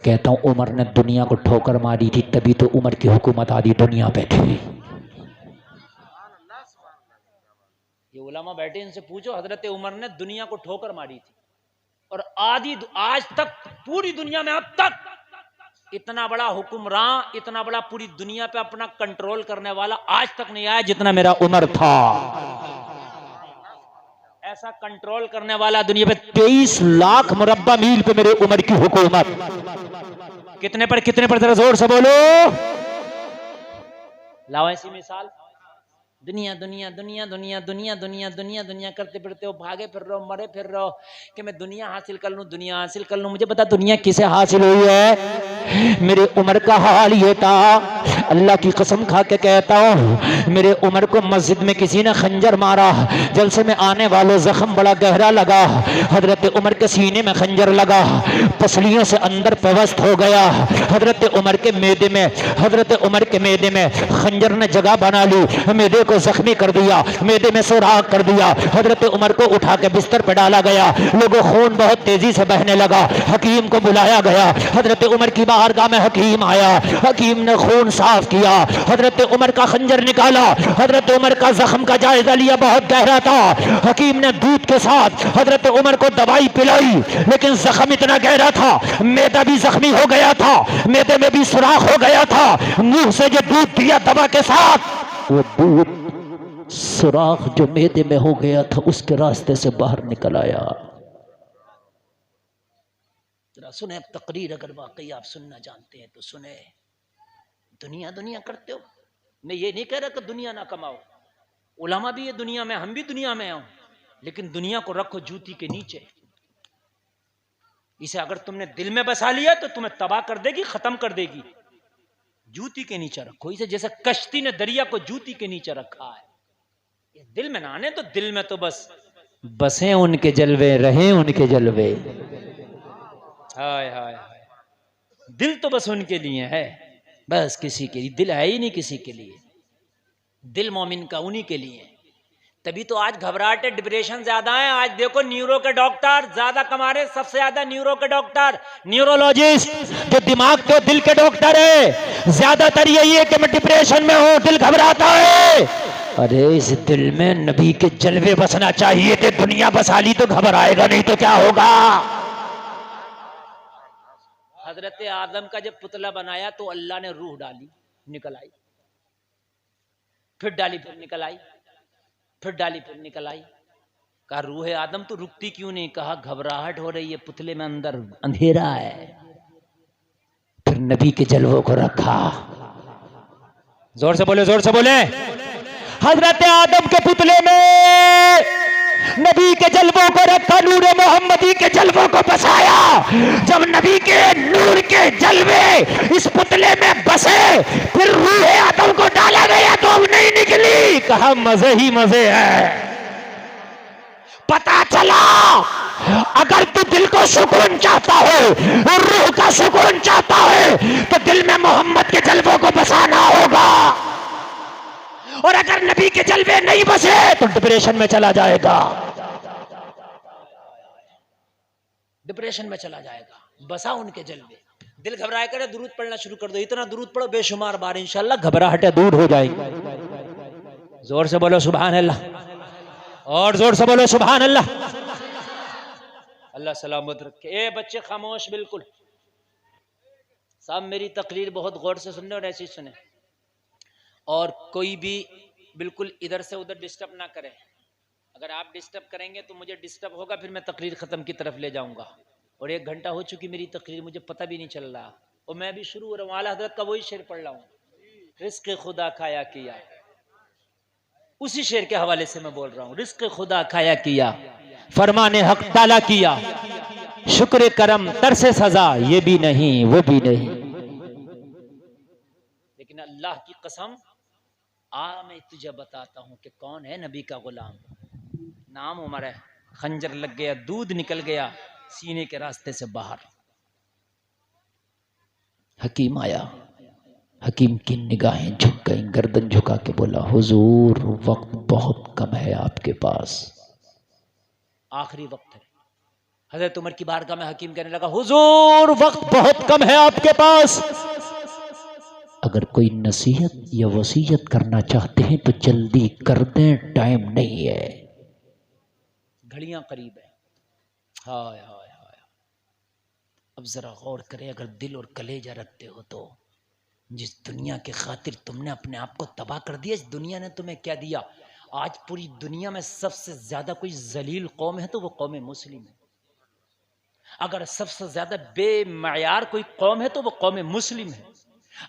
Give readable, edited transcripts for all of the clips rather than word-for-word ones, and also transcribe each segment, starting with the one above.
کہتا ہوں عمر نے دنیا کو ٹھوکر ماری تھی، تبھی تو عمر کی حکومت آدھی دنیا پہ تھی۔ یہ علماء بیٹھے ان سے پوچھو، حضرت عمر نے دنیا کو ٹھوکر ماری تھی اور آج تک پوری دنیا میں اب تک اتنا بڑا حکمراں، اتنا بڑا پوری دنیا پہ اپنا کنٹرول کرنے والا آج تک نہیں آیا جتنا میرا عمر تھا۔ ایسا کنٹرول کرنے والا دنیا پہ 23 لاکھ مربع میل پہ میرے عمر کی حکومت۔ کتنے پر ذرا زور سے بولو۔ لاؤ ایسی مثال، دنیا دنیا دنیا دنیا دنیا دنیا دنیا دنیا کرتے پھرتے ہو، بھاگے پھر رہو، مرے پھر رہو کہ میں دنیا حاصل کر لوں، دنیا حاصل کر لوں۔ مجھے بتا دنیا کسے حاصل ہوئی ہے؟ میرے عمر کا حال یہ تھا، اللہ کی قسم کھا کے کہتا ہوں، میرے عمر کو مسجد میں کسی نے خنجر مارا، جلسے میں آنے والوں زخم بڑا گہرا لگا، حضرت عمر کے سینے میں خنجر لگا، پسلیوں سے اندر پیوست ہو گیا، حضرت عمر کے معدے میں خنجر نے جگہ بنا لی، معدے کو زخمی کر دیا، معدے میں سوراخ کر دیا، حضرت عمر کو اٹھا کے بستر پہ ڈالا گیا، لوگوں خون بہت تیزی سے بہنے لگا، حکیم کو بلایا گیا، حضرت عمر کی بارگاہ میں حکیم آیا، حکیم نے خون صاف کیا، حضرت عمر کا خنجر نکالا، حضرت عمر کا زخم کا جائزہ لیا، بہت گہرا تھا، حکیم نے دودھ کے ساتھ حضرت عمر کو دوائی پلائی، لیکن زخم اتنا گہرا تھا، معدہ بھی زخمی ہو گیا تھا، معدے میں بھی سوراخ ہو گیا تھا، منہ سے جو دودھ دیا دوا کے ساتھ، وہ دودھ سوراخ جو معدے میں ہو گیا تھا اس کے راستے سے باہر نکل آیا۔ ذرا سنیں اب تقریر، اگر واقعی آپ سننا جانتے ہیں تو سنیں۔ دنیا دنیا کرتے ہو، میں یہ نہیں کہہ رہا کہ دنیا نہ کماؤ، علماء بھی یہ دنیا میں، ہم بھی دنیا میں آؤں، لیکن دنیا کو رکھو جوتی کے نیچے۔ اسے اگر تم نے دل میں بسا لیا تو تمہیں تباہ کر دے گی، ختم کر دے گی۔ جوتی کے نیچے رکھو اسے، جیسے کشتی نے دریا کو جوتی کے نیچے رکھا ہے۔ یہ دل میں نہ آنے تو دل میں تو بسیں ان کے جلوے، رہیں ان کے جلوے، ہائے ہائے ہائے، دل تو بس ان کے لیے ہے، بس کسی کے لیے دل ہے ہی نہیں، کسی کے لیے دل مومن کا انہی کے لیے۔ تبھی تو آج گھبراہٹ، ڈپریشن زیادہ ہیں۔ آج دیکھو نیورو کے ڈاکٹر زیادہ کما رہے، سب سے زیادہ نیورو کے ڈاکٹر، نیورولوجسٹ جو دماغ کے دل کے ڈاکٹر ہے، زیادہ تر یہی ہے کہ میں ڈپریشن میں ہوں، دل گھبراتا ہے۔ ارے اس دل میں نبی کے جلوے بسنا چاہیے تھے، دنیا بسا لی تو گھبرائے گا نہیں تو کیا ہوگا؟ حضرت آدم کا جب پتلا بنایا تو اللہ نے روح ڈالی، نکل آئی، پھر ڈالی، پھر نکل آئی، پھر ڈالی، پھر نکل آئی۔ کہا روح آدم تو رکتی کیوں نہیں؟ کہا گھبراہٹ ہو رہی ہے، پتلے میں اندر اندھیرا ہے۔ پھر نبی کے جلووں کو رکھا، زور سے بولے، زور سے بولے۔ حضرت آدم کے پتلے میں نبی کے جلووں کو رکھا، نور محمدی کے جلووں کو بسایا۔ جب نبی کے نور کے جلوے اس پتلے میں بسے، پھر روح آدم کو ڈالا گیا تو اب نہیں نکلی۔ کہا مزے ہی مزے ہے۔ پتا چلا اگر تو دل کو سکون چاہتا ہے اور روح کا سکون چاہتا ہے تو دل میں محمد کے جلووں کو بسانا ہوگا، اور اگر نبی کے جلوے نہیں بسے تو ڈپریشن میں چلا جائے گا، ڈپریشن میں چلا جائے گا۔ بسا ان کے جلوے، دل گھبرائے کرے، درود پڑھنا شروع کر دو، اتنا درود پڑھو بے شمار بار، انشاءاللہ گھبراہٹیں دور ہو جائیں گی۔ زور سے بولو سبحان اللہ، اور زور سے بولو سبحان اللہ۔ اللہ سلامت رکھے۔ اے بچے خاموش بالکل، صاحب میری تقریر بہت غور سے سننے اور ایسی سنیں، اور کوئی بھی بالکل ادھر سے ادھر ڈسٹرب نہ کرے۔ اگر آپ ڈسٹرب کریں گے تو مجھے ڈسٹرب ہوگا، پھر میں تقریر ختم کی طرف لے جاؤں گا، اور 1 گھنٹہ ہو چکی میری تقریر، مجھے پتہ بھی نہیں چل رہا، اور میں بھی شروع ہو رہا ہوں، اعلیٰ حضرت کا وہی شعر پڑھ رہا ہوں، رزق خدا کھایا کیا، اسی شعر کے حوالے سے میں بول رہا ہوں، رزق خدا کھایا کیا، فرمان حق تعالی کیا، شکر کرم ترس سزا، یہ بھی نہیں وہ بھی نہیں۔ لیکن اللہ کی قسم میں تجھے بتاتا ہوں کہ کون ہے نبی کا غلام۔ نام عمر ہے، خنجر لگ گیا، دودھ نکل گیا سینے کے راستے سے باہر۔ حکیم آیا، حکیم کی نگاہیں جھک گئیں، گردن جھکا کے بولا حضور وقت بہت کم ہے آپ کے پاس، آخری وقت ہے، حضرت عمر کی بارگاہ میں حکیم کہنے لگا حضور وقت بہت کم ہے آپ کے پاس، اگر کوئی نصیحت یا وصیت کرنا چاہتے ہیں تو جلدی کر دیں، ٹائم نہیں ہے۔ گھڑیاں قریب ہیں۔ ہائے ہائے ہائے، اب ذرا غور کرے، اگر دل اور کلیجہ رکھتے ہو تو جس دنیا کے خاطر تم نے اپنے آپ کو تباہ کر دیا، اس دنیا نے تمہیں کیا دیا؟ آج پوری دنیا میں سب سے زیادہ کوئی ذلیل قوم ہے تو وہ قوم مسلم ہے۔ اگر سب سے زیادہ بے معیار کوئی قوم ہے تو وہ قوم مسلم ہے۔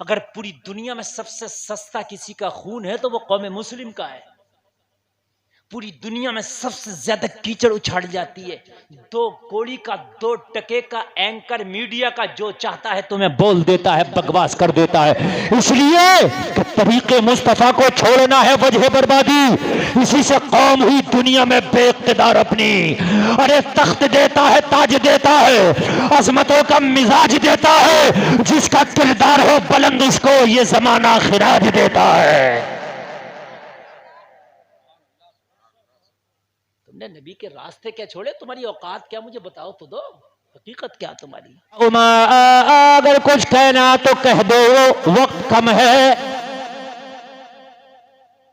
اگر پوری دنیا میں سب سے سستا کسی کا خون ہے تو وہ قوم مسلم کا ہے۔ پوری دنیا میں سب سے زیادہ کیچڑ اچھاڑ جاتی ہے، 2 کوڑی کا 2 ٹکے کا اینکر میڈیا کا جو چاہتا ہے تمہیں بول دیتا ہے، بکواس کر دیتا ہے، اس لیے کہ طریق مصطفیٰ کو چھوڑنا ہے وجہ بربادی۔ اسی سے قوم ہوئی دنیا میں بے اقتدار اپنی، ارے تخت دیتا ہے، تاج دیتا ہے، عظمتوں کا مزاج دیتا ہے، جس کا کردار ہو بلند اس کو یہ زمانہ خراج دیتا ہے۔ تم نے نبی کے راستے کیا چھوڑے؟ تمہاری اوقات کیا؟ مجھے بتاؤ تو دو، حقیقت کیا تمہاری؟ اگر کچھ کہنا تو کہہ دو، وقت کم ہے۔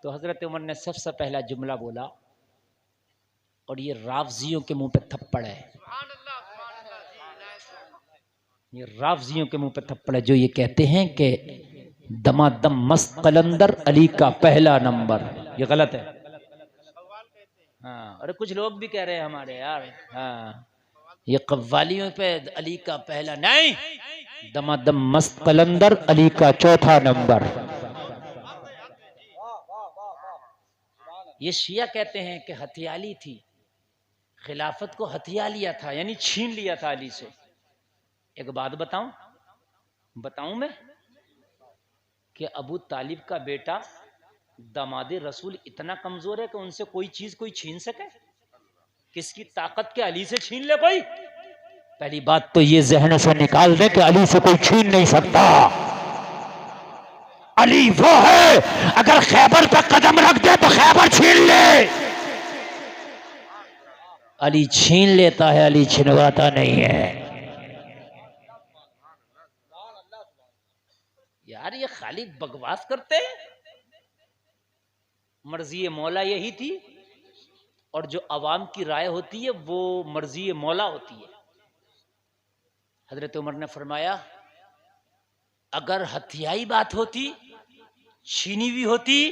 تو حضرت عمر نے سب سے پہلا جملہ بولا، اور یہ رافضیوں کے منہ پہ تھپڑ ہے، یہ رافضیوں کے منہ پہ تھپڑ ہے جو یہ کہتے ہیں کہ دمادم مست قلندر علی کا پہلا نمبر۔ یہ غلط ہے۔ ہاں، اور کچھ لوگ بھی کہہ رہے ہیں ہمارے یار، ہاں یہ قوالیوں پہ علی کا پہلا نہیں، دمادم مست قلندر علی کا چوتھا نمبر۔ یہ شیعہ کہتے ہیں کہ ہتھیالی تھی، خلافت کو ہتھیا لیا تھا، یعنی چھین لیا تھا علی سے۔ ایک بات بتاؤں میں کہ ابو طالب کا بیٹا داماد رسول اتنا کمزور ہے کہ ان سے کوئی چیز کوئی چھین سکے؟ کس کی طاقت کے علی سے چھین لے کوئی؟ پہلی بات تو یہ ذہن سے نکال دیں کہ علی سے کوئی چھین نہیں سکتا۔ علی وہ ہے اگر خیبر پہ قدم رکھ دے تو خیبر چھین لے، علی چھین لیتا ہے، علی چھنواتا نہیں ہے۔ یار یہ خالی بکواس کرتے ہیں۔ مرضی مولا یہی تھی، اور جو عوام کی رائے ہوتی ہے وہ مرضی مولا ہوتی ہے۔ حضرت عمر نے فرمایا اگر ہتھیائی بات ہوتی، چھینی ہوئی ہوتی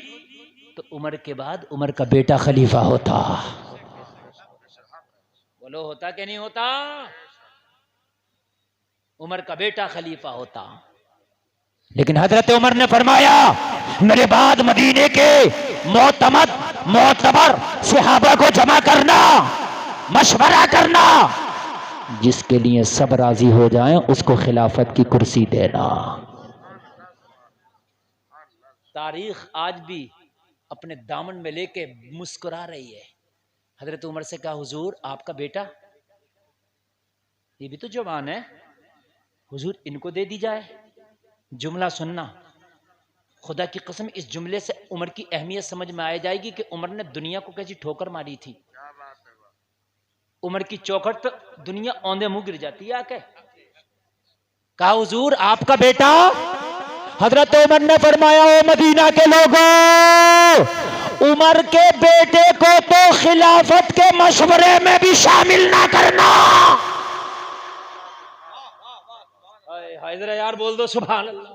تو عمر کے بعد عمر کا بیٹا خلیفہ ہوتا۔ بولو ہوتا کہ نہیں ہوتا؟ عمر کا بیٹا خلیفہ ہوتا۔ لیکن حضرت عمر نے فرمایا میرے بعد مدینے کے معتبر صحابہ کو جمع کرنا، مشورہ کرنا، جس کے لیے سب راضی ہو جائیں اس کو خلافت کی کرسی دینا۔ تاریخ آج بھی اپنے دامن میں لے کے مسکرا رہی ہے۔ حضرت عمر سے کہا حضور آپ کا بیٹا یہ بھی تو جوان ہے، حضور ان کو دے دی جائے۔ جملہ سننا، خدا کی قسم اس جملے سے عمر کی اہمیت سمجھ میں آ جائے گی کہ عمر نے دنیا کو کیسی ٹھوکر ماری تھی۔ عمر کی چوکھٹ پہ دنیا اوندے منہ گر جاتی ہے آ کے۔ کہا حضور آپ کا بیٹا؟ حضرت عمر نے فرمایا اے مدینہ کے لوگوں، عمر کے بیٹے کو تو خلافت کے مشورے میں بھی شامل نہ کرنا۔ حیدر یار بول دو سبحان اللہ۔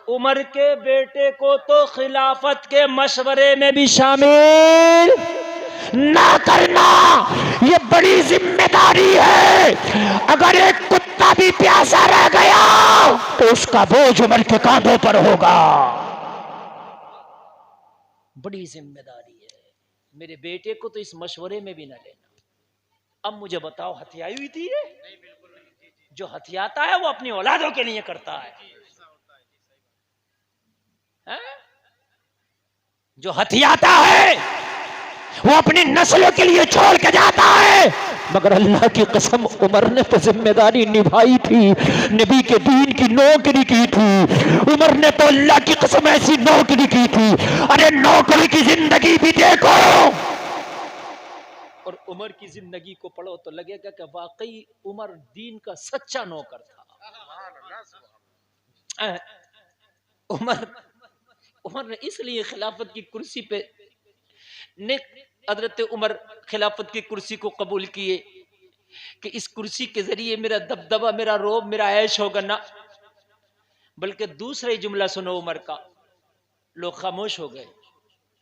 عمر کے بیٹے کو تو خلافت کے مشورے میں بھی شامل نہ کرنا، یہ بڑی ذمہ داری ہے۔ اگر ایک کتا بھی پیاسا رہ گیا تو اس کا بوجھ عمر کے کاندھوں پر ہوگا۔ بڑی ذمہ داری ہے، میرے بیٹے کو تو اس مشورے میں بھی نہ لینا۔ اب مجھے بتاؤ ہتھیائی ہوئی تھی یہ؟ جو ہتھیاتا ہے وہ اپنی اولادوں کے لیے کرتا ہے، جو ہتھیاتا ہے وہ اپنی نسلوں کے لیے چھوڑ کے جاتا ہے۔ مگر اللہ کی قسم عمر نے تو ذمہ داری نبھائی تھی، نبی کے دین کی نوکری کی تھی۔ عمر نے تو اللہ کی قسم ایسی نوکری کی تھی، ارے نوکری کی زندگی بھی دیکھو۔ اور عمر کی زندگی کو پڑھو تو لگے گا کہ واقعی عمر دین کا سچا نوکر تھا. عمر نے اس لیے خلافت کی کرسی پہ حضرت عمر خلافت کی کرسی کو قبول کیے کہ اس کرسی کے ذریعے میرا دبدبہ، میرا روب، میرا عیش ہوگا نہ. بلکہ دوسرا ہی جملہ سنو عمر کا، لوگ خاموش ہو گئے.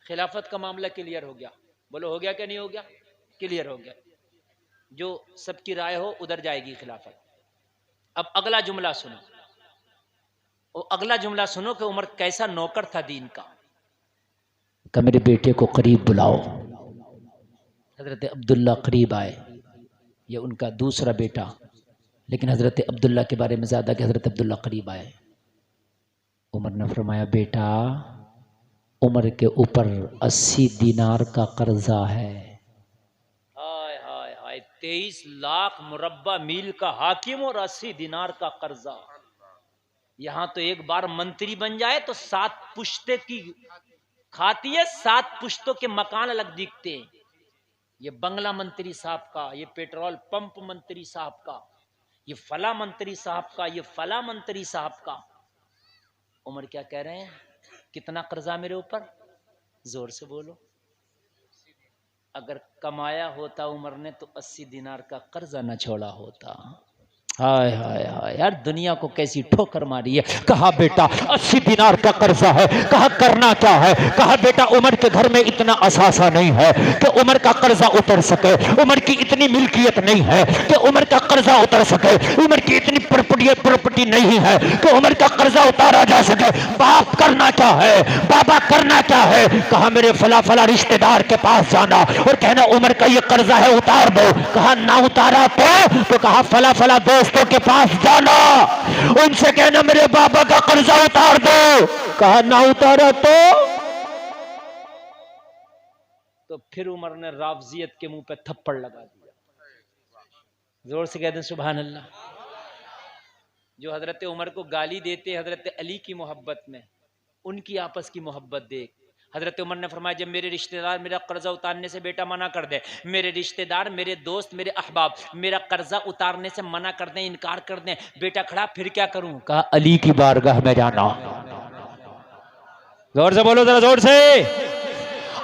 خلافت کا معاملہ کلیئر ہو گیا. بولو ہو گیا کہ نہیں ہو گیا؟ کلیئر ہو گیا. جو سب کی رائے ہو ادھر جائے گی خلافت. اب اگلا جملہ سنو، اگلا جملہ سنو کہ عمر کیسا نوکر تھا دین کا. کہ میرے بیٹے کو قریب بلاؤ. حضرت عبداللہ قریب آئے. یہ ان کا دوسرا بیٹا، لیکن حضرت عبداللہ کے بارے میں زیادہ کہ حضرت عبداللہ قریب آئے. عمر نے فرمایا بیٹا، عمر کے اوپر 80 دینار کا قرضہ ہے. ہائے ہائے ہائے، 23 لاکھ مربع میل کا حاکم اور 80 دینار کا قرضہ. یہاں تو ایک بار منتری بن جائے تو 7 پشتے کی کھاتی ہے، 7 پشتوں کے مکان الگ دکھتے ہیں. یہ بنگلہ منتری صاحب کا، یہ پیٹرول پمپ منتری صاحب کا، یہ فلاں منتری صاحب کا، یہ فلاں منتری صاحب کا. عمر کیا کہہ رہے ہیں؟ کتنا قرضہ میرے اوپر؟ زور سے بولو. اگر کمایا ہوتا عمر نے تو 80 دینار کا قرضہ نہ چھوڑا ہوتا. ہائے ہائے ہائے یار، دنیا کو کیسی ٹھوکر ماری ہے. کہا بیٹا 80 دینار کا قرضہ ہے. کہا کرنا کیا ہے؟ کہا بیٹا عمر کے گھر میں اتنا اثاثہ نہیں ہے کہ عمر کا قرضہ اتر سکے. عمر کی اتنی ملکیت نہیں ہے کہ عمر کا قرضہ اتر سکے. عمر کی اتنی پراپرٹی نہیں ہے کہ عمر کا قرضہ اتارا جا سکے. باپ کرنا کیا ہے؟ بابا کرنا کیا ہے؟ کہا میرے فلا فلا رشتہ دار کے پاس جانا اور کہنا عمر کا یہ قرضہ ہے اتار دو. کہا نہ اتارا تو کہا فلا فلا دوستوں کے پاس جانا، ان سے کہنا میرے بابا کا قرضہ اتار دو. کہا نہ اتارا تو پھر عمر نے رافضیت کے منہ پہ تھپڑ لگا دیا. زور سے کہتے ہیں سبحان اللہ. جو حضرت عمر کو گالی دیتے حضرت علی کی محبت میں، ان کی آپس کی محبت دیکھ. حضرت عمر نے فرمایا جب میرے رشتہ دار میرا قرضہ اتارنے سے بیٹا منع کر دے، میرے رشتہ دار، میرے دوست، میرے احباب میرا قرضہ اتارنے سے منع کر دیں، انکار کر دیں، بیٹا کھڑا پھر کیا کروں؟ کہا علی کی بارگاہ میں جانا. زور سے بولو ذرا زور سے.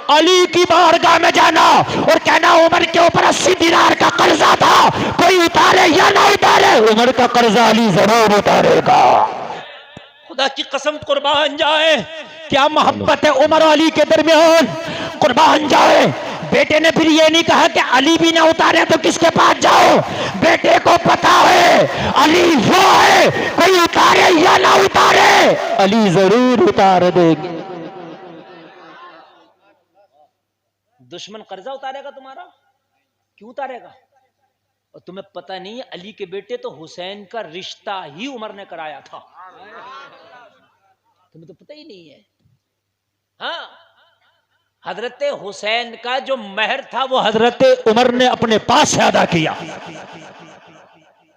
علی کی بارگاہ میں جانا اور کہنا عمر کے اوپر 80 دینار کا قرضہ تھا، کوئی اتارے یا نہ اتارے عمر کا قرضہ علی ضرور اتارے گا. خدا کی قسم قربان جائے، کیا محبت ہے عمر و علی کے درمیان، قربان جائے. بیٹے نے پھر یہ نہیں کہا کہ علی بھی نہ اتارے تو کس کے پاس جاؤ. بیٹے کو پتا ہے علی وہ ہے، کوئی اتارے یا نہ اتارے علی ضرور اتار دے گے. دشمن قرضہ اتارے گا تمہارا؟ کیوں اتارے گا؟ اور تمہیں پتہ نہیں ہے علی کے بیٹے تو حسین کا رشتہ ہی عمر نے کرایا تھا. تمہیں تو پتہ ہی نہیں ہے. ہاں، حضرت حسین کا جو مہر تھا وہ حضرت عمر نے اپنے پاس سے ادا کیا.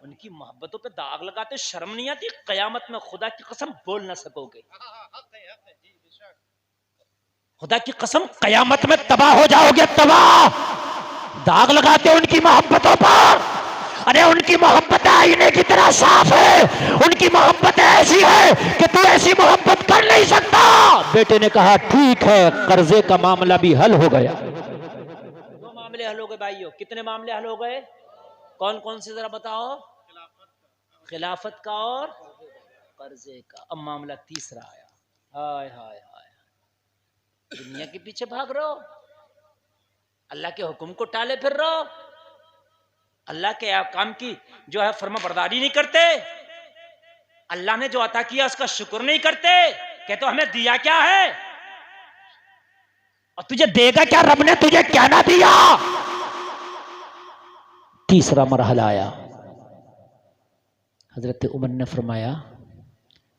ان کی محبتوں پہ داغ لگاتے شرم نہیں آتی؟ قیامت میں خدا کی قسم بول نہ سکو گے. خدا کی قسم قیامت میں تباہ ہو جاؤ گے، تباہ. داغ لگاتے ان کی محبتوں پر. ارے ان کی محبت آئینے کی طرح صاف ہے، ان کی محبت ایسی ہے کہ تو ایسی محبت کر نہیں سکتا. بیٹے نے کہا ٹھیک ہے، قرضے کا معاملہ بھی حل ہو گیا. 2 معاملے حل ہو گئے بھائیو. کتنے معاملے حل ہو گئے؟ کون کون سے ذرا بتاؤ؟ خلافت کا اور قرضے کا. اب معاملہ تیسرا آیا. ہائے ہائے ہائے، دنیا کے پیچھے بھاگ رہو، اللہ کے حکم کو ٹالے پھر رہو، اللہ کے احکام کی جو ہے فرما برداری نہیں کرتے، اللہ نے جو عطا کیا اس کا شکر نہیں کرتے. کہتے ہمیں دیا کیا ہے اور تجھے دے گا کیا، رب نے تجھے کیا نہ دیا. تیسرا مرحلہ آیا. حضرت عمر نے فرمایا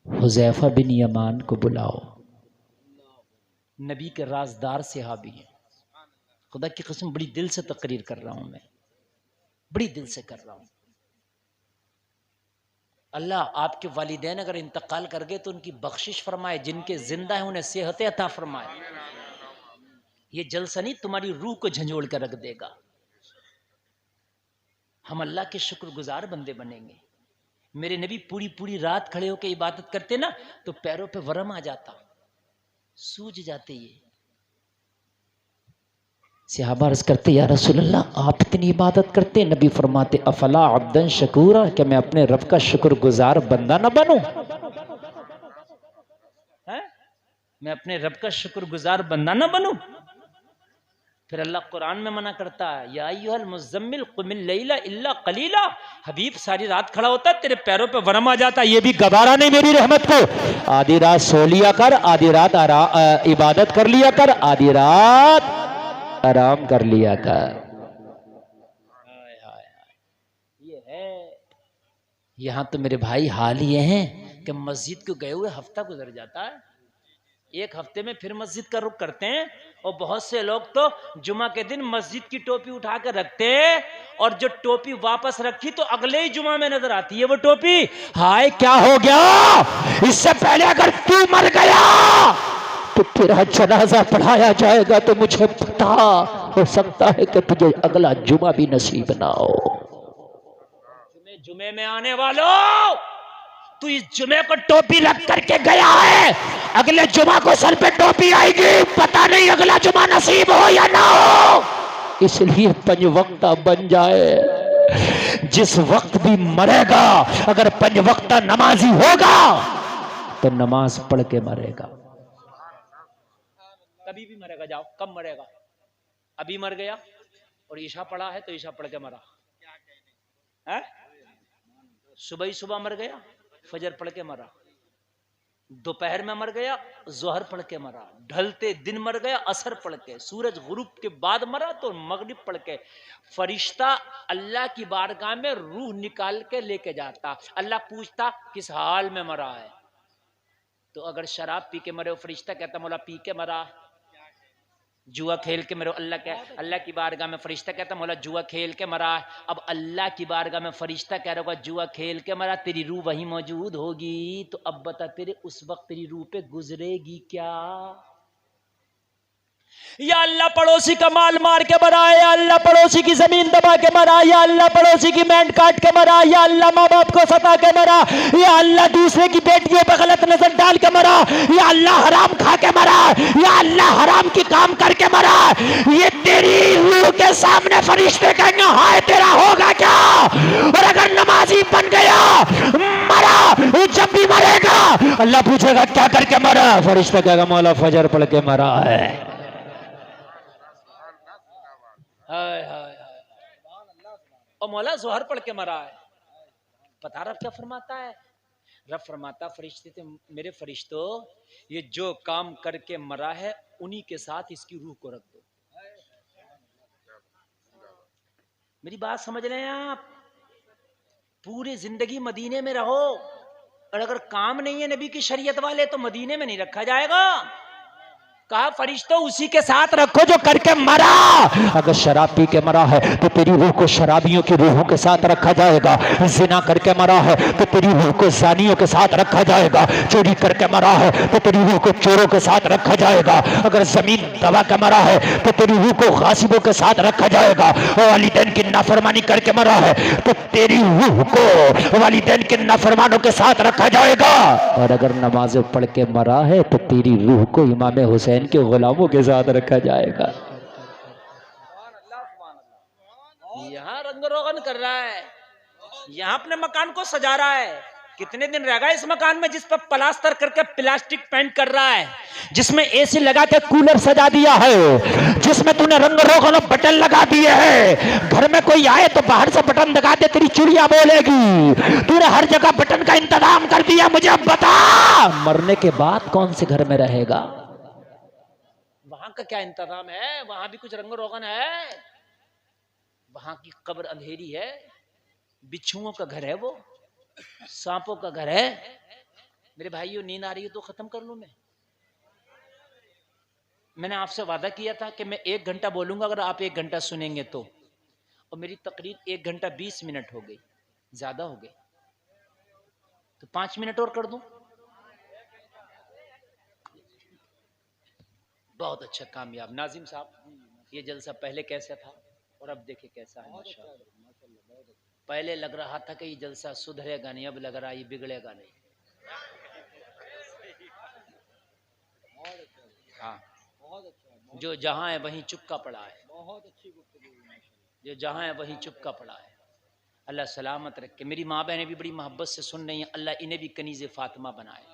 حذیفہ بن یمان کو بلاؤ. نبی کے رازدار صحابی ہیں. خدا کی قسم بڑی دل سے تقریر کر رہا ہوں، میں بڑی دل سے کر رہا ہوں. اللہ آپ کے والدین اگر انتقال کر گئے تو ان کی بخشش فرمائے، جن کے زندہ ہیں انہیں صحت عطا فرمائے. یہ جلسہ نہیں تمہاری روح کو جھنجھوڑ کر رکھ دے گا. ہم اللہ کے شکر گزار بندے بنیں گے. میرے نبی پوری پوری رات کھڑے ہو کے عبادت کرتے نا تو پیروں پہ ورم آ جاتا, سوج جاتے. یہ صحابہ عرض کرتے یا رسول اللہ آپ اتنی عبادت کرتے, نبی فرماتے افلا عبدا شکورا, کہ میں اپنے رب کا شکر گزار بندہ نہ بنوں, میں اپنے رب کا شکر گزار بندہ نہ بنوں. پھر اللہ قرآن میں منع کرتا ہے یا ایھا المزمل قم اللیل الا قلیلا, حبیب ساری رات کھڑا ہوتا ہے تیرے پیروں پہ ورم آ جاتا, یہ بھی گوارا نہیں میری رحمت کو. آدھی رات سو لیا کر, آدھی رات عبادت کر لیا کر, آدھی رات آرام کر لیا کر. یہ ہے یہاں تو میرے بھائی حال یہ ہیں کہ مسجد کو گئے ہوئے ہفتہ گزر جاتا ہے, ایک ہفتے میں پھر مسجد کا رخ کرتے ہیں. اور بہت سے لوگ تو جمعہ کے دن مسجد کی ٹوپی اٹھا کر رکھتے ہیں, اور جو ٹوپی واپس رکھی تو اگلے ہی جمعہ میں نظر آتی ہے وہ ٹوپی. ہائے کیا ہو گیا, اس سے پہلے اگر تو مر گیا تو تیرا جنازہ پڑھایا جائے گا تو مجھے پتا ہو سکتا ہے کہ تجھے اگلا جمعہ بھی نصیب نہ ہو. جمعے میں آنے والوں, تو اس جمعے کو ٹوپی رکھ کر کے گیا ہے, اگلے جمعہ کو سر پہ ٹوپی آئے گی, پتہ نہیں اگلا جمعہ نصیب ہو یا نہ ہو. اس لیے پنج وقتہ بن جائے, جس وقت بھی مرے گا اگر پنج وقتہ نمازی ہوگا تو نماز پڑھ کے مرے گا. کبھی بھی مرے گا, جاؤ کب مرے گا, ابھی مر گیا اور عشاء پڑھا ہے تو عشاء پڑھ کے مرا, صبح ہی صبح مر گیا فجر پڑھ کے مرا, دوپہر میں مر گیا ظہر پڑھ کے مرا, ڈھلتے دن مر گیا عصر پڑھ کے, سورج غروب کے بعد مرا تو مغرب پڑھ کے. فرشتہ اللہ کی بارگاہ میں روح نکال کے لے کے جاتا, اللہ پوچھتا کس حال میں مرا ہے, تو اگر شراب پی کے مرے ہو فرشتہ کہتا مولا پی کے مرا, جوا کھیل کے مرو, اللہ کی بارگاہ میں فرشتہ کہتا مولا جوا کھیل کے مرا. اب اللہ کی بارگاہ میں فرشتہ کہہ رہا ہوگا جوا کھیل کے مرا, تیری روح وہیں موجود ہوگی, تو اب بتا تیرے اس وقت تیری روح پہ گزرے گی کیا؟ یا اللہ پڑوسی کا مال مار کے مرا, یا اللہ پڑوسی کی زمین دبا کے مرا, یا اللہ پڑوسی کی مینڈ کاٹ کے مرا, یا اللہ ماں باپ کو ستا کے مرا, یا اللہ دوسرے کی بیٹیوں پہ غلط نظر ڈال کے مرا, یا اللہ حرام کھا کے مرا, یا اللہ حرام کی کام کر کے مرا. یہ تیری روح کے سامنے فرشتے کہیں گے ہائے تیرا ہوگا کیا؟ اور اگر نمازی بن گیا مرا, جب بھی مرے گا اللہ پوچھے گا کیا کر کے مرا, فرشتہ کہے گا مولا فجر پڑھ کے مرا ہے. اور مولا ظہر پڑھ کے مرا ہے. پتا رب کیا فرماتا ہے؟ رب فرماتا فرشتے تھے میرے فرشتوں, یہ جو کام کر کے مرا ہے انہی کے ساتھ اس کی روح کو رکھ دو. میری بات سمجھ رہے ہیں آپ؟ پوری زندگی مدینے میں رہو, اور اگر کام نہیں ہے نبی کی شریعت والے تو مدینے میں نہیں رکھا جائے گا. کہا فرشتوں اسی کے ساتھ رکھو جو کر کے مرا. اگر شراب پی کے مرا ہے تو تیری روح کو شرابیوں کی روحوں کے ساتھ رکھا جائے گا. زنا کر کے مرا ہے تو تیری روح کو زانیوں کے ساتھ رکھا جائے گا. چوری کر کے مرا ہے تو تیری روح کو چوروں کے ساتھ رکھا جائے گا. اگر زمین دبا کے مرا ہے تو تیری روح کو غاصبوں کے ساتھ رکھا جائے گا. اور والدین کی نافرمانی کر کے مرا ہے تو تیری روح کو والدین کے نافرمانوں کے ساتھ رکھا جائے گا. اور اگر نمازیں پڑھ کے مرا ہے تو تیری روح کو امام حسین کے غلاموں کے ساتھ رکھا جائے گا. یہاں رنگ روغن کر رہا ہے, یہاں اپنے مکان کو سجا رہا ہے. کتنے دن رہ گا اس مکان میں جس پر پلاسٹر کر کے پلاسٹک پینٹ کر رہا ہے, جس میں اے سی لگا کے کولر سجا دیا ہے, جس میں تو نے رنگ روغن و بٹن لگا دیے ہیں. گھر میں کوئی آئے تو باہر سے بٹن دکھا دے تیری چڑیا بولے گی. تو نے ہر جگہ بٹن کا انتظام کر دیا. مجھے اب بتا مرنے کے بعد کون سے گھر میں رہے گا؟ وہاں کا کیا انتظام ہے؟ وہاں بھی کچھ رنگ روغن ہے؟ وہاں کی قبر اندھیری ہے, بچھوؤں کا گھر ہے, وہ سانپوں کا گھر ہے. میرے بھائیو نیند آ رہی ہے تو ختم کر لوں. میں نے آپ سے وعدہ کیا تھا کہ میں 1 گھنٹہ بولوں گا اگر آپ 1 گھنٹہ سنیں گے تو, اور میری تقریر 1 گھنٹہ 20 منٹ ہو گئی, زیادہ ہو گئی, تو 5 منٹ اور کر دوں. بہت اچھا, کامیاب. ناظم صاحب یہ جلسہ پہلے کیسا تھا اور اب دیکھیں کیسا ہے. ماشاءاللہ. پہلے لگ رہا تھا کہ یہ جلسہ سدھرے گا نہیں، اب لگ رہا ہے یہ بگڑے گا نہیں. ہاں، جو جہاں ہے وہیں چپکا پڑا ہے، جو جہاں ہے وہیں چپکا پڑا ہے. اللہ سلامت رکھے. میری ماں بہنیں بھی بڑی محبت سے سن رہی ہیں، اللہ انہیں بھی کنیز فاطمہ بنائے.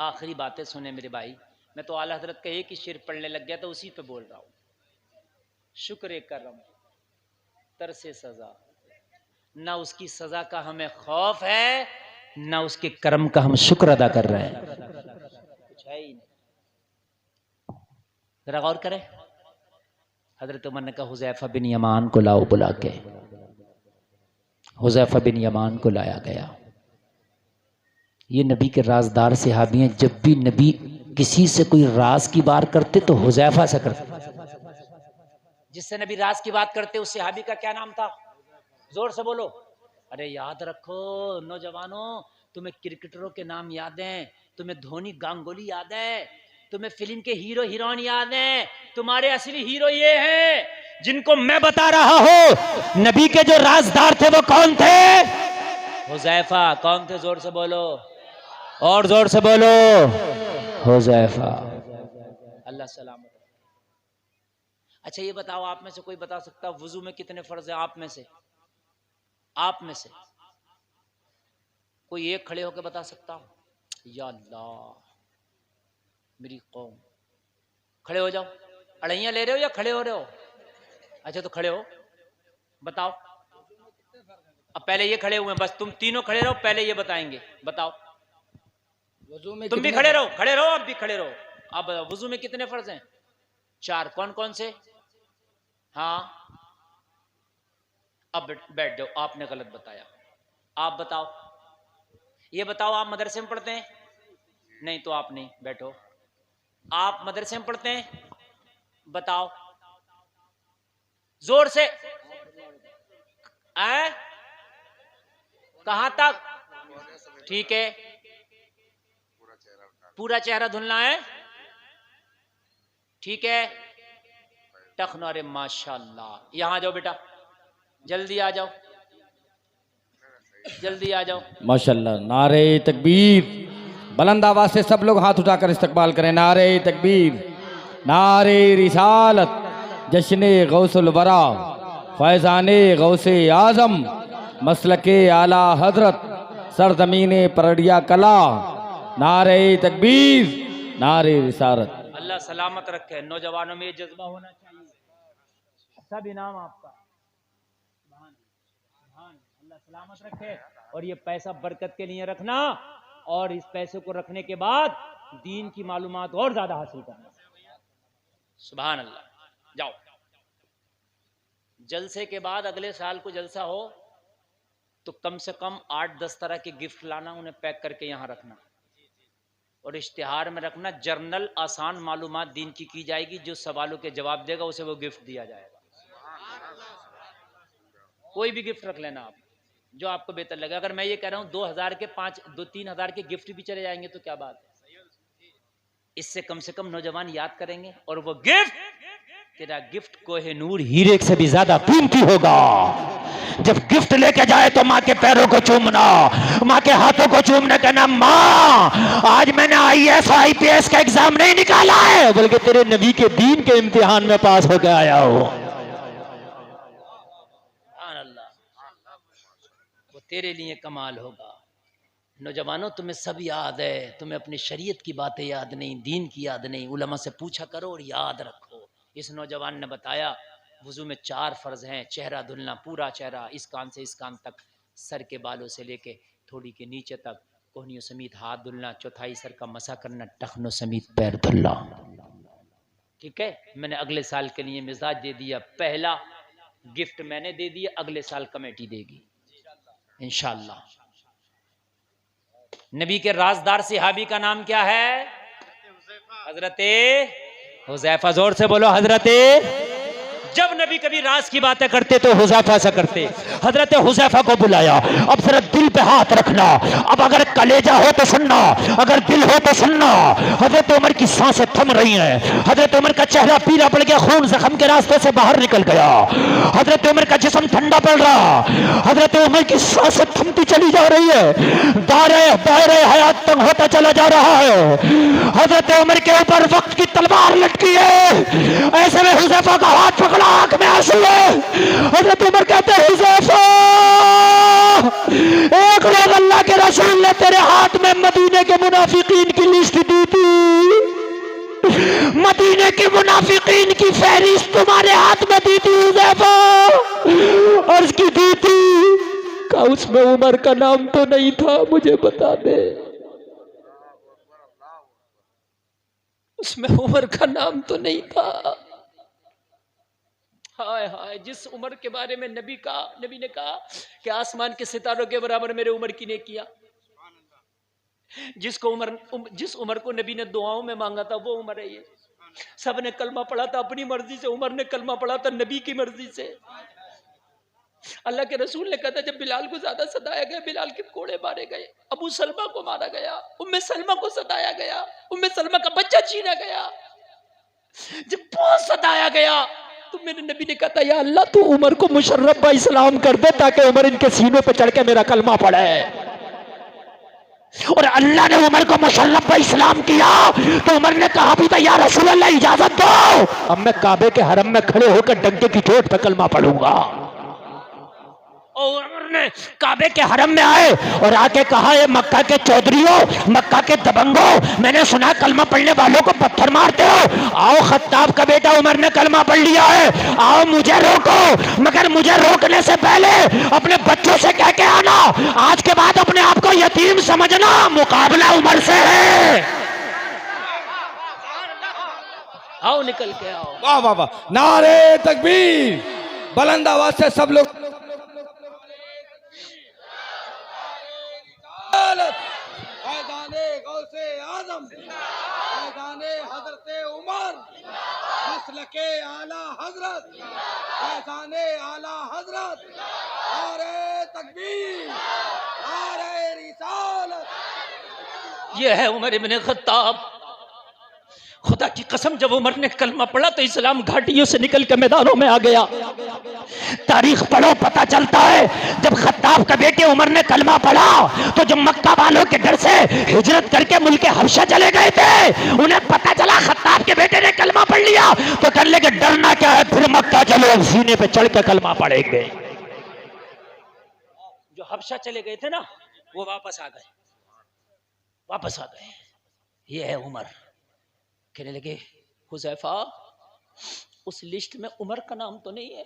آخری باتیں سنیں میرے بھائی. میں تو اعلیٰ حضرت کا ایک ہی شعر پڑھنے لگ گیا تو اسی پہ بول رہا ہوں. شکر کرم ترس سزا، نہ اس کی سزا کا ہمیں خوف ہے، نہ اس کے کرم کا ہم شکر ادا کر رہے ہیں. کچھ ہے ہی نہیں. ذرا غور کریں. حضرت عمر نے کہا حذیفہ بن یمان کو لاؤ بلا کے. حذیفہ بن یمان کو لایا گیا. یہ نبی کے رازدار صحابی ہیں. جب بھی نبی کسی سے کوئی راز کی بات کرتے تو حذیفہ سے کرتے. جس سے نبی راز کی بات کرتے اس صحابی کا کیا نام تھا؟ زور سے بولو. ارے یاد رکھو نوجوانوں، تمہیں کرکٹروں کے نام یاد ہیں، تمہیں دھونی گانگولی یاد ہے، تمہیں فلم کے ہیرو ہیروئن یاد ہیں. تمہارے اصلی ہیرو یہ ہیں جن کو میں بتا رہا ہوں. نبی کے جو رازدار تھے وہ کون تھے؟ حذیفہ. کون تھے؟ زور سے بولو اور زور سے بولو. حذیفہ. اللہ سلامت. اچھا یہ بتاؤ، آپ میں سے کوئی بتا سکتا وضو میں کتنے فرض ہیں؟ آپ میں سے کوئی ایک کھڑے ہو کے بتا سکتا؟ یا اللہ میری قوم. کھڑے ہو جاؤ. اڑیاں لے رہے ہو یا کھڑے ہو رہے ہو؟ اچھا تو کھڑے ہو، بتاؤ. اب پہلے یہ کھڑے ہوئے ہیں، بس تم تینوں کھڑے رہو، پہلے یہ بتائیں گے. بتاؤ. تم بھی کھڑے رہو، اب بھی کھڑے رہو. اب وضو میں کتنے فرض ہیں؟ 4. کون کون سے؟ ہاں اب بیٹھ جاؤ. آپ نے غلط بتایا. آپ بتاؤ. یہ بتاؤ آپ مدرسے میں پڑھتے ہیں؟ نہیں تو آپ نہیں. بیٹھو. آپ مدرسے میں پڑھتے ہیں؟ بتاؤ زور سے. کہاں تک؟ ٹھیک ہے. پورا چہرہ دھلنا ہے؟ ٹھیک ہے. ٹخنا. ارے ماشاء اللہ. یہاں جاؤ بیٹا، جلدی آ جاؤ، جلدی آ جاؤ. ماشاءاللہ. نعرہ تکبیر. بلند آواز سے سب لوگ ہاتھ اٹھا کر استقبال کریں. نعرہ تکبیر، نعرہ رسالت، جشن غوث الورا، فیضان غوث اعظم، مسلک اعلیٰ حضرت، سرزمین پرڑیا کلا. نعرہ تکبیر، نعرہ رسالت. اللہ سلامت رکھے. نوجوانوں میں یہ جذبہ ہونا چاہیے. سب انعام آپ کا. اللہ سلامت رکھے. اور یہ پیسہ برکت کے لیے رکھنا، اور اس پیسے کو رکھنے کے بعد دین کی معلومات اور زیادہ حاصل کرنا. سبحان اللہ. جاؤ. جلسے کے بعد اگلے سال کو جلسہ ہو تو کم سے کم 8-10 طرح کے گفٹ لانا، انہیں پیک کر کے یہاں رکھنا، اور اشتہار میں رکھنا جرنل آسان معلومات دین کی جائے گی. جو سوالوں کے جواب دے گا اسے وہ گفٹ دیا جائے گا. کوئی بھی گفٹ رکھ لینا آپ جو آپ کو بہتر لگے. اگر میں یہ کہہ رہا ہوں 2000 کے 2-3 ہزار کے گفٹ بھی چلے جائیں گے تو کیا بات ہے. اس سے کم نوجوان یاد کریں گے، اور وہ گفٹ تیرا گفٹ کوہ نور ہیرے سے بھی زیادہ قیمتی ہوگا. جب گفٹ لے کے جائے تو ماں کے پیروں کو چومنا، ماں کے ہاتھوں کو چومنا، کہنا ماں آج میں نے IAS IPS کا ایگزام نہیں نکالا ہے بلکہ تیرے نبی کے دین کے امتحان میں پاس ہو کے آیا ہو. سبحان اللہ. وہ تیرے لیے کمال ہوگا. نوجوانوں تمہیں سب یاد ہے، تمہیں اپنی شریعت کی باتیں یاد نہیں، دین کی یاد نہیں. علماء سے پوچھا کرو اور یاد رکھو. اس نوجوان نے بتایا وضو میں 4 فرض ہیں. چہرہ دھلنا، پورا چہرہ، اس کان سے اس کان تک، سر کے بالوں سے لے کے تھوڑی کے نیچے تک، کوہنیوں سمیت ہاتھ دھلنا، چوتھائی سر کا مسح کرنا، ٹخنوں سمیت پیر دھلنا. ٹھیک ہے. میں نے اگلے سال کے لیے مزاج دے دیا. پہلا گفٹ میں نے دے دیا، اگلے سال کمیٹی دے گی انشاءاللہ. نبی کے رازدار صحابی کا نام کیا ہے؟ حضرت حذیفہ. زور سے بولو حضرت. جب نبی کبھی راز کی باتیں کرتے تو حذیفہ سے کرتے. حضرت حذیفہ کو بلایا. اب ذرا دل پہ ہاتھ رکھنا, اب اگر کلیجہ ہو تو سننا, اگر دل ہو تو سننا. حضرت عمر کی سانسیں تھم رہی ہیں, حضرت عمر کا چہرہ پیلا پڑ گیا, خون زخم کے راستے سے باہر نکل گیا, حضرت عمر کا جسم ٹھنڈا پڑ رہا, حضرت عمر کی سانسیں تھمتی چلی جا رہی ہے, دائرہ حیات تنگ ہوتا چلا جا رہا ہے. حضرت عمر کے اوپر وقت کی تلوار لٹکی ہے. ایسے میں حذیفہ کا ہاتھ پکڑا, آنکھ میں آنسو ہے. حضرت عمر کہتے ہیں حذیفہ, ایک روز اللہ کے رسول نے تیرے ہاتھ میں مدینے کے منافقین کی لسٹ دی تھی, مدینے کے منافقین کی فہرست تمہارے ہاتھ میں دی تھی حذیفہ, عرض کی دی تھی, کہا اس میں عمر کا نام تو نہیں تھا, مجھے بتا دے. اس میں عمر کا نام تو نہیں تھا. ہائے ہائے, جس عمر کے بارے میں نبی نے کہا کہ آسمان کے ستاروں کے برابر میرے عمر کی نے کیا, جس عمر کو نبی نے دعاؤں میں مانگا تھا وہ عمر ہے یہ. سب نے کلمہ پڑھا تھا اپنی مرضی سے, عمر نے کلمہ پڑھا تھا نبی کی مرضی سے. اللہ کے رسول نے کہا تھا جب بلال کو زیادہ ستایا گیا, بلال کے کوڑے مارے گئے, ابو سلمہ کو مارا گیا, ام سلمہ کو ستایا گیا, ام سلمہ کا بچہ چھینا گیا, جب بہت ستایا گیا تو میرے نبی نے کہا تھا یا اللہ تو عمر کو مشرف با اسلام کر دے تاکہ عمر ان کے سینوں پہ چڑھ کے میرا کلمہ پڑھے. اور اللہ نے عمر کو مشرف با اسلام کیا تو عمر نے کہا بھی تھا یا رسول اللہ اجازت دو, اب میں کعبے کے حرم میں کھڑے ہو کر ڈنکے کی چوٹ پہ کلمہ پڑھوں گا. اور عمر نے کعبے کے حرم میں آئے اور آ کے کہا اے مکہ کے چودھریوں, مکہ کے دبنگوں, میں نے سنا کلمہ پڑھنے والوں کو پتھر مارتے ہو, آؤ خطاب کا بیٹا عمر نے کلمہ پڑھ لیا ہے, آؤ مجھے روکو, مگر مجھے روکنے سے پہلے اپنے بچوں سے کہہ کے آنا آج کے بعد اپنے آپ کو یتیم سمجھنا, مقابلہ عمر سے ہے. آؤ نکل کے آؤ. واہ واہ واہ, نعرے تکبیر, بلند آواز سے سب لوگ. فیضان غوث اعظم, فیضان حضرت عمر, مسلک اعلی حضرت, فیضان اعلی حضرت, نعرہ تکبیر, نعرہ رسالت. یہ ہے عمر ابن خطاب. خدا کی قسم جب عمر نے کلمہ پڑھا تو اسلام گھاٹیوں سے نکل کے میدانوں میں آ گیا. تاریخ پڑھو پتہ چلتا ہے جب خطاب کا بیٹے عمر نے کلمہ پڑھا تو جب مکہ والوں کے ڈر سے ہجرت کر کے ملک حبشہ چلے گئے تھے, انہیں پتہ چلا خطاب کے بیٹے نے کلمہ پڑھ لیا تو کر لے کہ ڈرنا کیا ہے, پھر مکہ چلو, سینے پہ چڑھ کے کلمہ پڑھیں گے. جو حبشہ چلے گئے تھے نا وہ واپس آ گئے. یہ ہے عمر. کہنے لگے حذیفہ اس لسٹ میں عمر کا نام تو نہیں ہے.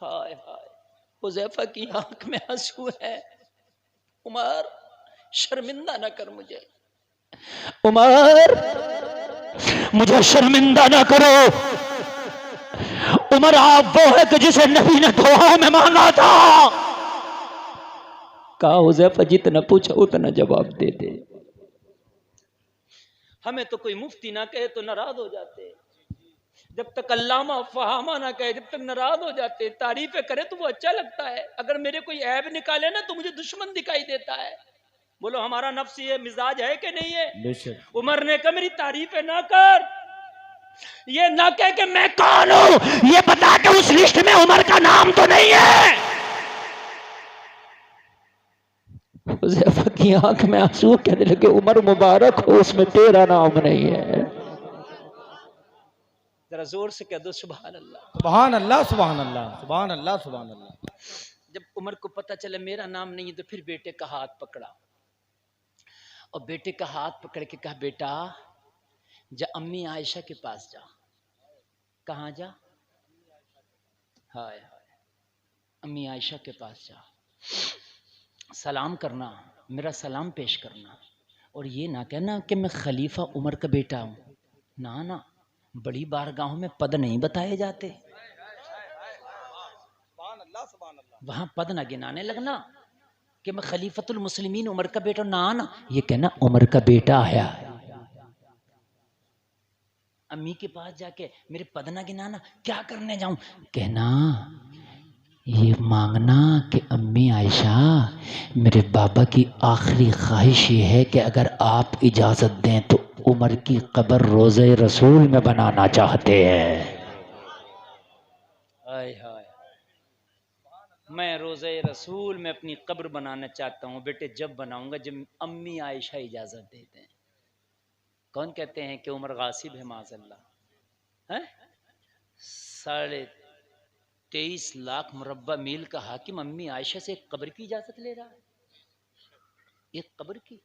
ہائے ہائے, حذیفہ کی آنکھ میں آنسو ہے. عمر شرمندہ نہ کر مجھے, عمر مجھے شرمندہ نہ کرو. عمر آپ وہ ہے کہ جسے نبی نے دعاؤں میں مانگا تھا. کہا حذیفہ جتنا پوچھا اتنا جواب دے دے. ہمیں تو کوئی مفتی نہ کہے تو ناراض ہو جاتے, جب تک علامہ فہامہ نہ کہے جب تک ناراض ہو جاتے. تعریفیں کرے تو وہ اچھا لگتا ہے, اگر میرے کوئی عیب نکالے نا تو مجھے دشمن دکھائی دیتا ہے. بولو ہمارا نفس یہ مزاج ہے کہ نہیں ہے؟ عمر نے کہا میری تعریفیں نہ کر, یہ نہ کہہ کہ میں کون ہوں, یہ بتا کہ اس لسٹ میں عمر کا نام تو نہیں ہے. حذیفہ کی آنکھ میں آنسو, کہنے لگے عمر مبارک ہو, اس میں تیرا نام نہیں ہے. ذرا زور سے کہہ دو سبحان اللہ. سبحان اللہ, سبحان اللہ, سبحان اللہ, سبحان اللہ. جب عمر کو پتا چلا میرا نام نہیں ہے تو پھر بیٹے کا ہاتھ پکڑا اور بیٹے کا ہاتھ پکڑ کے کہا بیٹا جا امی عائشہ کے پاس جا. کہاں جا؟ ہائے ہائے, امی عائشہ کے پاس جا, سلام کرنا, میرا سلام پیش کرنا, اور یہ نہ کہنا کہ میں خلیفہ عمر کا بیٹا ہوں. نہ, بڑی بارگاہوں میں پد نہیں بتائے جاتے, وہاں پد نہ گنانے لگنا کہ میں خلیفۃ المسلمین عمر کا بیٹا. نہ یہ کہنا عمر کا بیٹا آیا. امی کے پاس جا کے میرے پد نہ گنانا, کیا کرنے جاؤں, کہنا یہ مانگنا کہ امی عائشہ میرے بابا کی آخری خواہش یہ ہے کہ اگر آپ اجازت دیں تو عمر کی قبر روضہ رسول میں بنانا چاہتے ہیں. ہائے ہائے، میں روزہ رسول میں اپنی قبر بنانا چاہتا ہوں. بیٹے جب بناؤں گا جب امی عائشہ اجازت دیتے ہیں. کون کہتے ہیں کہ عمر غاصب ہے معاذ اللہ؟ 23.5 لاکھ مربع میل کا حاکم امی عائشہ سے ایک قبر کی اجازت لے رہا ہے؟ ایک قبر کی؟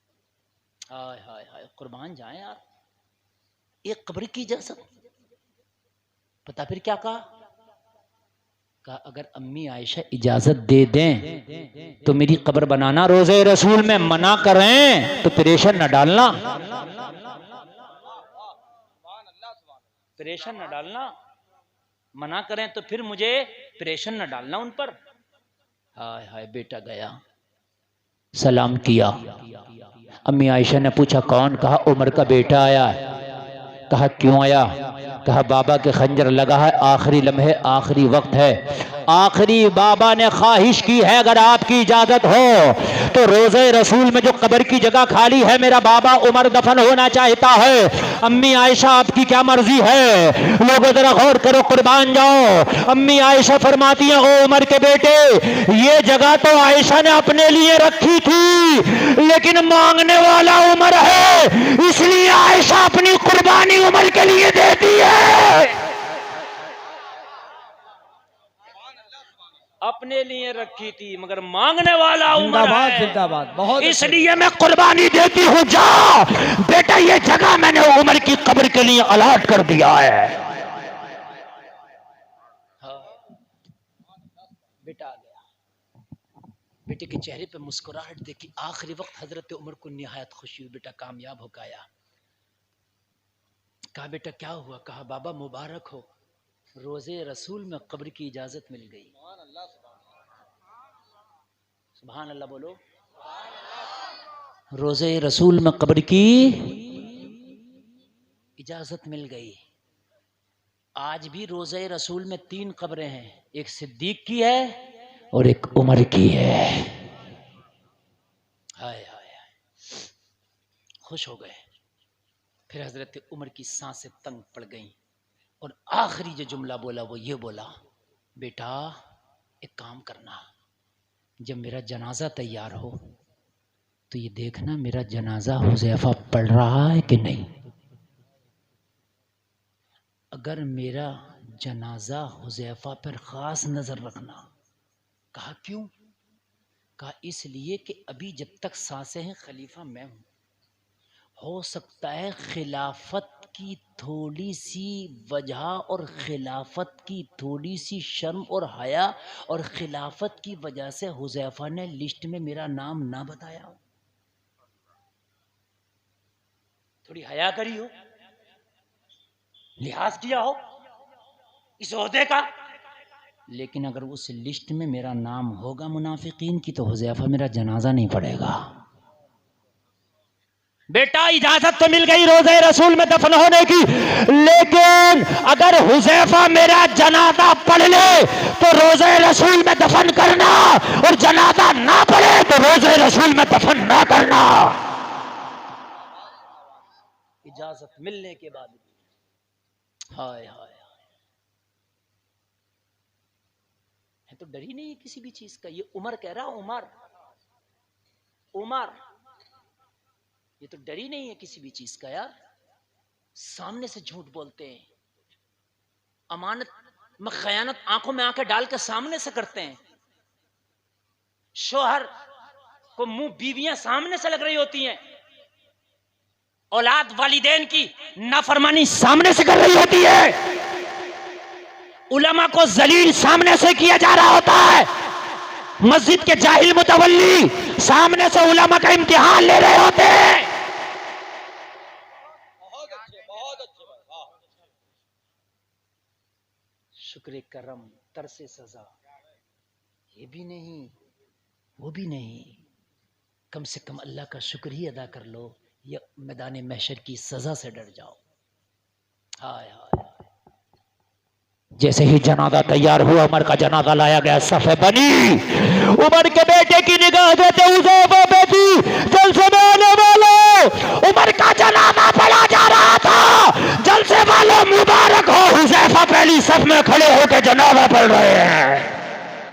ہائے ہائے ہائے، قربان جائیں یار، ایک قبر کی اجازت. پتا پھر کیا کہا اگر امی عائشہ اجازت دے دیں تو میری قبر بنانا، روزہ رسول میں منع کریں تو پریشن نہ ڈالنا. پریشن نہ ڈالنا، منع کریں تو پھر مجھے پریشن نہ ڈالنا ان پر. ہائے ہائے، بیٹا گیا، سلام کیا. امی عائشہ نے پوچھا کون؟ کہا عمر کا بیٹا آیا. کہا کیوں آیا؟ کہا بابا کے خنجر لگا ہے، آخری لمحے، آخری وقت ہے. آخری بابا نے خواہش کی ہے اگر آپ کی اجازت ہو تو روزہ رسول میں جو قبر کی جگہ خالی ہے میرا بابا عمر دفن ہونا چاہتا ہے. امی عائشہ آپ کی کیا مرضی ہے؟ لوگوں ذرا غور کرو، قربان جاؤ. امی عائشہ فرماتی ہیں او عمر کے بیٹے، یہ جگہ تو عائشہ نے اپنے لیے رکھی تھی لیکن مانگنے والا عمر ہے، اس لیے عائشہ اپنی قربانی عمر کے لیے دیتی ہے. اپنے لیے رکھی تھی مگر مانگنے والا زندہ عمر باد، ہے، زندہ باد، بہت اس لیے میں قربانی دیتی ہوں. جا بیٹا، یہ جگہ میں نے عمر کی قبر کے لیے الاٹ کر دیا ہے. بیٹا آ گیا. بیٹے کے چہرے پہ مسکراہٹ دیکھی. آخری وقت حضرت عمر کو نہایت خوشی ہوئی. بیٹا کامیاب ہو گیا. کہا بیٹا کیا ہوا؟ کہا بابا مبارک ہو، روزے رسول میں قبر کی اجازت مل گئی. سبحان اللہ بولو. روزے رسول میں قبر کی اجازت مل گئی. آج بھی روزہ رسول میں 3 قبریں ہیں، ایک صدیق کی ہے اور ایک عمر کی ہے. ہائے ہائے ہائے، خوش ہو گئے. پھر حضرت عمر کی سانسیں تنگ پڑ گئیں اور آخری جو جملہ بولا وہ یہ بولا بیٹا ایک کام کرنا، جب میرا جنازہ تیار ہو تو یہ دیکھنا میرا جنازہ حذیفہ پڑھ رہا ہے کہ نہیں. اگر میرا جنازہ حذیفہ پر خاص نظر رکھنا. کہا کیوں؟ کہا اس لیے کہ ابھی جب تک سانسیں ہیں خلیفہ میں ہوں، ہو سکتا ہے خلافت کی تھوڑی سی وجہ اور خلافت کی تھوڑی سی شرم اور حیا اور خلافت کی وجہ سے حذیفہ نے لسٹ میں میرا نام نہ بتایا ہو. تھوڑی حیا کری ہو، لحاظ کیا ہو اس عہدے کا. لیکن اگر اس لسٹ میں میرا نام ہوگا منافقین کی تو حذیفہ میرا جنازہ نہیں پڑے گا. بیٹا اجازت تو مل گئی روزہ رسول میں دفن ہونے کی، لیکن اگر حذیفہ میرا جنازہ پڑھ لے تو روزہ رسول میں دفن کرنا، اور جنازہ نہ پڑھے تو روزہ رسول میں دفن نہ کرنا. اجازت ملنے کے بعد ہائے ہائے ہے تو ڈر ہی نہیں ہے کسی بھی چیز کا. یہ عمر کہہ رہا، عمر یہ تو ڈر ہی نہیں ہے کسی بھی چیز کا. یار سامنے سے جھوٹ بولتے ہیں، امانت میں خیانت آنکھوں میں آنکھیں ڈال کے سامنے سے کرتے ہیں. شوہر کو منہ بیویاں سامنے سے لگ رہی ہوتی ہیں، اولاد والدین کی نافرمانی سامنے سے کر رہی ہوتی ہے، علماء کو ذلیل سامنے سے کیا جا رہا ہوتا ہے، مسجد کے جاہل متولی سامنے سے علماء کا امتحان لے رہے ہوتے ہیں. بہت اچھے بھائی. شکر کرم ترس سزا یہ بھی نہیں وہ بھی نہیں. کم سے کم اللہ کا شکر ہی ادا کر لو یا میدان محشر کی سزا سے ڈر جاؤ. ہائے ہائے جیسے ہی جنازہ تیار ہوا عمر کا جنازہ لایا گیا صف بنی عمر کے بیٹے کی نگاہ دیتے حذیفہ پہ تھی جلسے میں آنے والوں عمر کا جنازہ پڑھا جا رہا تھا جلسے والوں مبارک ہو حذیفہ پہلی صف میں کھڑے ہو کے جنازہ پڑھ رہے ہیں